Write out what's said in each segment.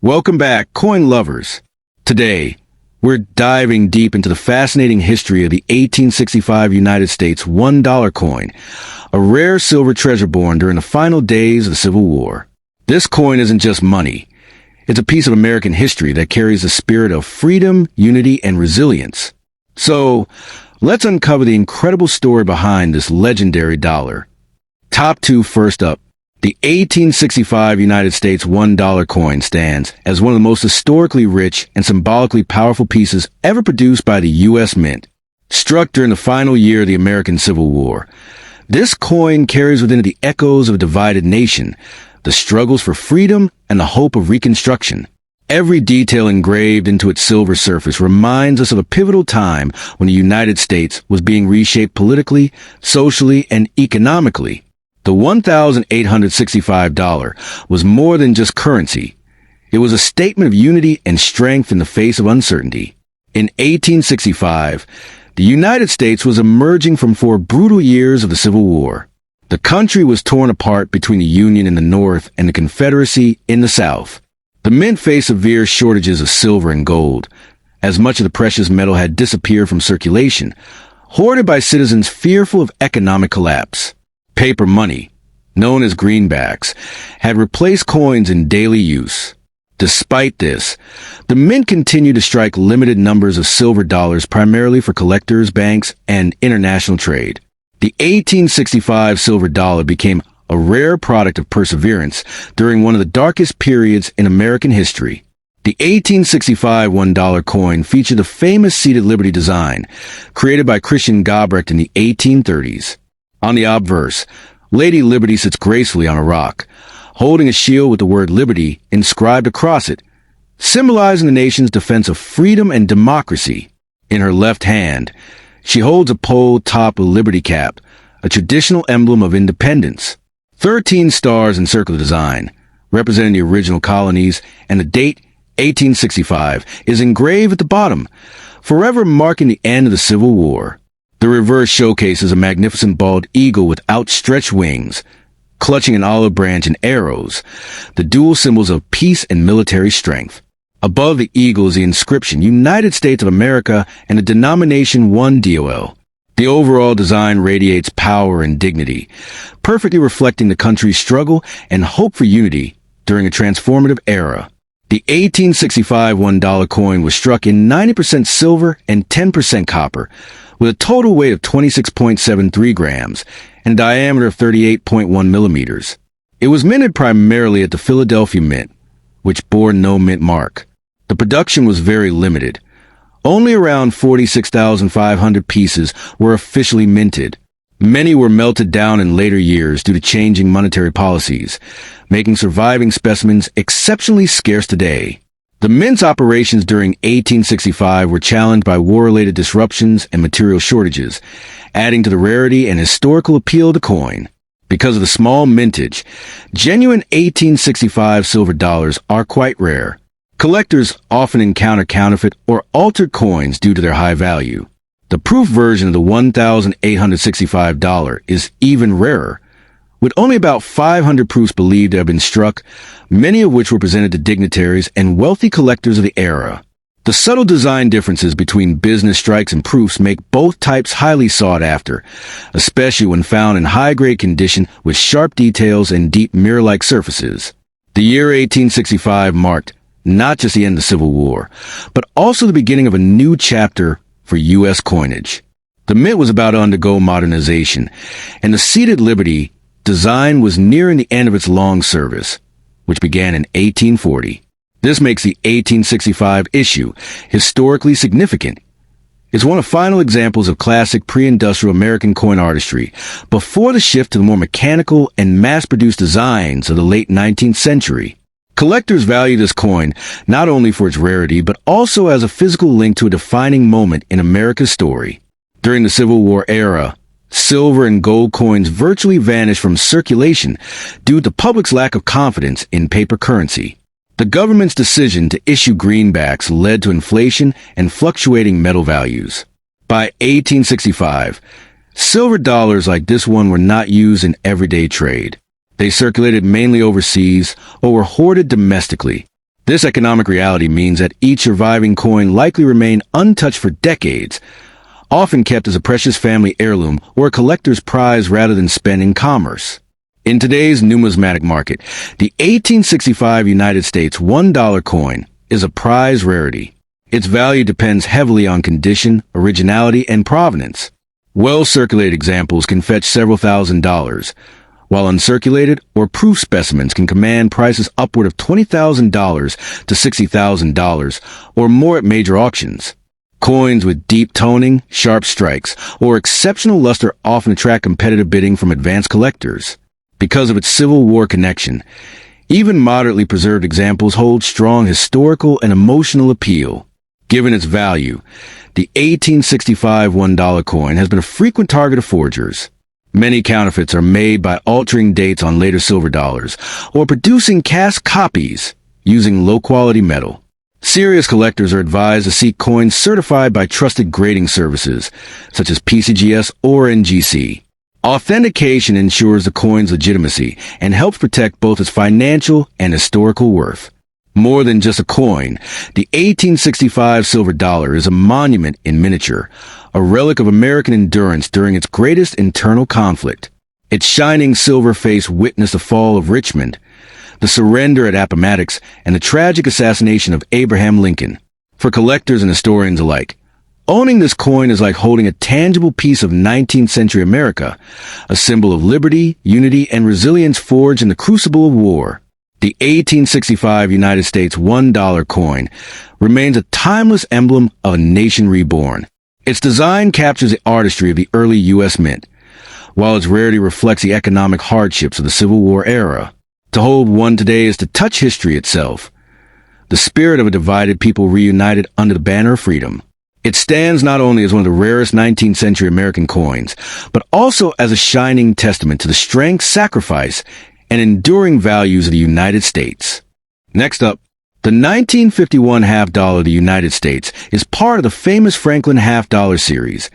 Welcome back, coin lovers. Today, we're diving deep into the fascinating history of the 1865 United States $1 coin, a rare silver treasure born during the final days of the Civil War. This coin isn't just money. It's a piece of American history that carries the spirit of freedom, unity, and resilience. So, let's uncover the incredible story behind this legendary dollar. Top two first up. The 1865 United States $1 coin stands as one of the most historically rich and symbolically powerful pieces ever produced by the U.S. Mint. Struck during the final year of the American Civil War, this coin carries within it the echoes of a divided nation, the struggles for freedom, and the hope of Reconstruction. Every detail engraved into its silver surface reminds us of a pivotal time when the United States was being reshaped politically, socially, and economically. The $1,865 was more than just currency. It was a statement of unity and strength in the face of uncertainty. In 1865, the United States was emerging from 4 brutal years of the Civil War. The country was torn apart between the Union in the North and the Confederacy in the South. The Mint faced severe shortages of silver and gold, as much of the precious metal had disappeared from circulation, hoarded by citizens fearful of economic collapse. Paper money, known as greenbacks, had replaced coins in daily use. Despite this, the Mint continued to strike limited numbers of silver dollars primarily for collectors, banks, and international trade. The 1865 silver dollar became a rare product of perseverance during one of the darkest periods in American history. The 1865 $1 coin featured the famous seated Liberty design, created by Christian Gobrecht in the 1830s. On the obverse, Lady Liberty sits gracefully on a rock, holding a shield with the word Liberty inscribed across it, symbolizing the nation's defense of freedom and democracy. In her left hand, she holds a pole topped with Liberty Cap, a traditional emblem of independence. 13 stars encircle the design, representing the original colonies, and the date, 1865, is engraved at the bottom, forever marking the end of the Civil War. The reverse showcases a magnificent bald eagle with outstretched wings, clutching an olive branch and arrows, the dual symbols of peace and military strength. Above the eagle is the inscription United States of America and the denomination 1DOL. The overall design radiates power and dignity, perfectly reflecting the country's struggle and hope for unity during a transformative era. The 1865 $1 coin was struck in 90% silver and 10% copper, with a total weight of 26.73 grams and a diameter of 38.1 millimeters. It was minted primarily at the Philadelphia Mint, which bore no mint mark. The production was very limited. Only around 46,500 pieces were officially minted. Many were melted down in later years due to changing monetary policies, making surviving specimens exceptionally scarce today. The Mint's operations during 1865 were challenged by war-related disruptions and material shortages, adding to the rarity and historical appeal of the coin. Because of the small mintage, genuine 1865 silver dollars are quite rare. Collectors often encounter counterfeit or altered coins due to their high value. The proof version of the $1,865 is even rarer, with only about 500 proofs believed to have been struck, many of which were presented to dignitaries and wealthy collectors of the era. The subtle design differences between business strikes and proofs make both types highly sought after, especially when found in high-grade condition with sharp details and deep mirror-like surfaces. The year 1865 marked not just the end of the Civil War, but also the beginning of a new chapter for U.S. coinage. The Mint was about to undergo modernization, and the seated Liberty design was nearing the end of its long service, which began in 1840. This makes the 1865 issue historically significant. It's one of the final examples of classic pre-industrial American coin artistry, before the shift to the more mechanical and mass-produced designs of the late 19th century. Collectors value this coin not only for its rarity, but also as a physical link to a defining moment in America's story. During the Civil War era, silver and gold coins virtually vanished from circulation due to the public's lack of confidence in paper currency. The government's decision to issue greenbacks led to inflation and fluctuating metal values. By 1865, silver dollars like this one were not used in everyday trade. They circulated mainly overseas or were hoarded domestically. This economic reality means that each surviving coin likely remained untouched for decades, often kept as a precious family heirloom or a collector's prize rather than spent in commerce. In today's numismatic market, the 1865 United States $1 coin is a prize rarity. Its value depends heavily on condition, originality, and provenance. Well-circulated examples can fetch several $1,000s, while uncirculated or proof specimens can command prices upward of $20,000 to $60,000 or more at major auctions. Coins with deep toning, sharp strikes, or exceptional luster often attract competitive bidding from advanced collectors. Because of its Civil War connection, even moderately preserved examples hold strong historical and emotional appeal. Given its value, the 1865 $1 coin has been a frequent target of forgers. Many counterfeits are made by altering dates on later silver dollars or producing cast copies using low-quality metal. Serious collectors are advised to seek coins certified by trusted grading services, such as PCGS or NGC. Authentication ensures the coin's legitimacy and helps protect both its financial and historical worth. More than just a coin, the 1865 silver dollar is a monument in miniature, a relic of American endurance during its greatest internal conflict. Its shining silver face witnessed the fall of Richmond, the surrender at Appomattox, and the tragic assassination of Abraham Lincoln. For collectors and historians alike, owning this coin is like holding a tangible piece of 19th century America, a symbol of liberty, unity, and resilience forged in the crucible of war. The 1865 United States $1 coin remains a timeless emblem of a nation reborn. Its design captures the artistry of the early U.S. Mint, while its rarity reflects the economic hardships of the Civil War era. To hold one today is to touch history itself, the spirit of a divided people reunited under the banner of freedom. It stands not only as one of the rarest 19th century American coins, but also as a shining testament to the strength, sacrifice, and enduring values of the United States. Next up, the 1951 half-dollar of the United States is part of the famous Franklin half-dollar series,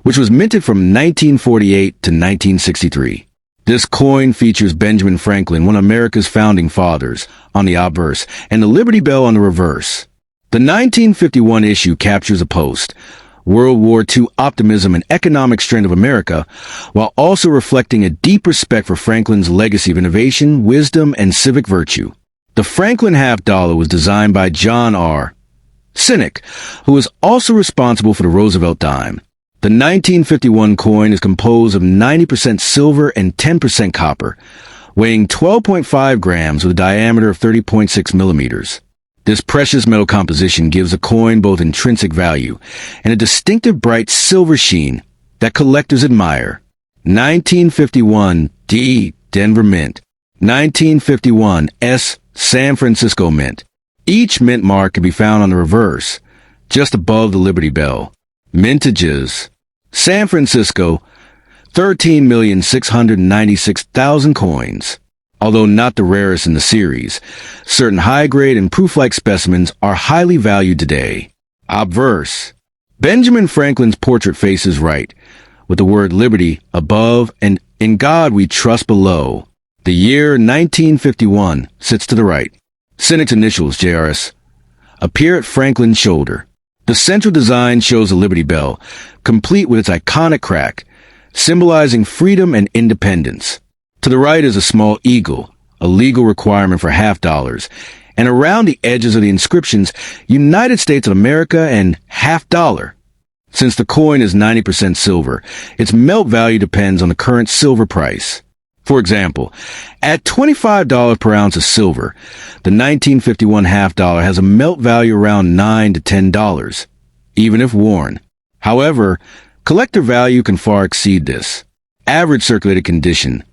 which was minted from 1948 to 1963. This coin features Benjamin Franklin, one of America's founding fathers, on the obverse, and the Liberty Bell on the reverse. The 1951 issue captures a post-World War II optimism and economic strength of America, while also reflecting a deep respect for Franklin's legacy of innovation, wisdom, and civic virtue. The Franklin half-dollar was designed by John R. Sinek, who was also responsible for the Roosevelt dime. The 1951 coin is composed of 90% silver and 10% copper, weighing 12.5 grams with a diameter of 30.6 millimeters. This precious metal composition gives the coin both intrinsic value and a distinctive bright silver sheen that collectors admire. 1951 D. Denver Mint. 1951 S. San Francisco Mint. Each mint mark can be found on the reverse, just above the Liberty Bell. Mintages. San Francisco, 13,696,000 coins. Although not the rarest in the series, certain high-grade and proof-like specimens are highly valued today. Obverse. Benjamin Franklin's portrait faces right, with the word liberty above and in God we trust below. The year 1951 sits to the right. Sinek's initials, JRS, appear at Franklin's shoulder. The central design shows the Liberty Bell, complete with its iconic crack, symbolizing freedom and independence. To the right is a small eagle, a legal requirement for half-dollars, and around the edges of the inscriptions, United States of America and half-dollar. Since the coin is 90% silver, its melt value depends on the current silver price. For example, at $25 per ounce of silver, the 1951 half-dollar has a melt value around $9 to $10, even if worn. However, collector value can far exceed this. Average circulated condition,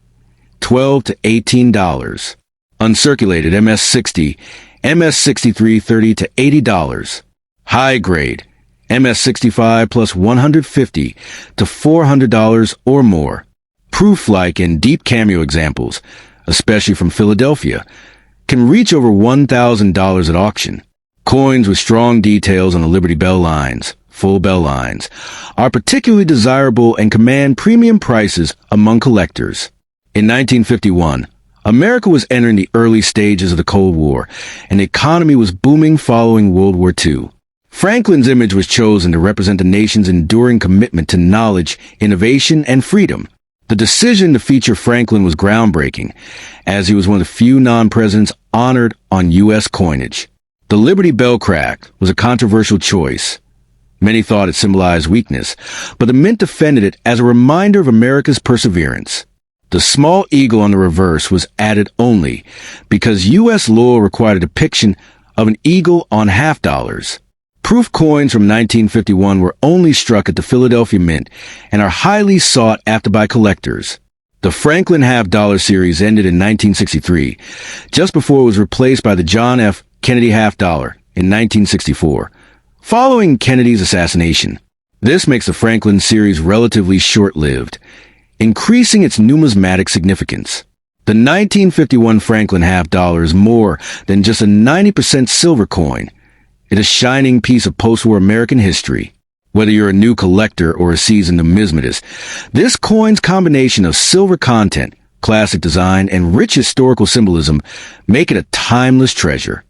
$12 to $18. Uncirculated MS-60, MS-63 $30 to $80. High grade, MS-65 plus $150 to $400 or more. Proof-like and deep cameo examples, especially from Philadelphia, can reach over $1,000 at auction. Coins with strong details on the Liberty Bell lines, full bell lines, are particularly desirable and command premium prices among collectors. In 1951, America was entering the early stages of the Cold War, and the economy was booming following World War II. Franklin's image was chosen to represent the nation's enduring commitment to knowledge, innovation, and freedom. The decision to feature Franklin was groundbreaking, as he was one of the few non-presidents honored on U.S. coinage. The Liberty Bell crack was a controversial choice. Many thought it symbolized weakness, but the Mint defended it as a reminder of America's perseverance. The small eagle on the reverse was added only because U.S. law required a depiction of an eagle on half dollars. Proof coins from 1951 were only struck at the Philadelphia Mint and are highly sought after by collectors. The Franklin half-dollar series ended in 1963, just before it was replaced by the John F. Kennedy half-dollar in 1964, following Kennedy's assassination. This makes the Franklin series relatively short-lived, increasing its numismatic significance. The 1951 Franklin half-dollar is more than just a 90% silver coin. It is a shining piece of post-war American history. Whether you're a new collector or a seasoned numismatist, this coin's combination of silver content, classic design, and rich historical symbolism make it a timeless treasure.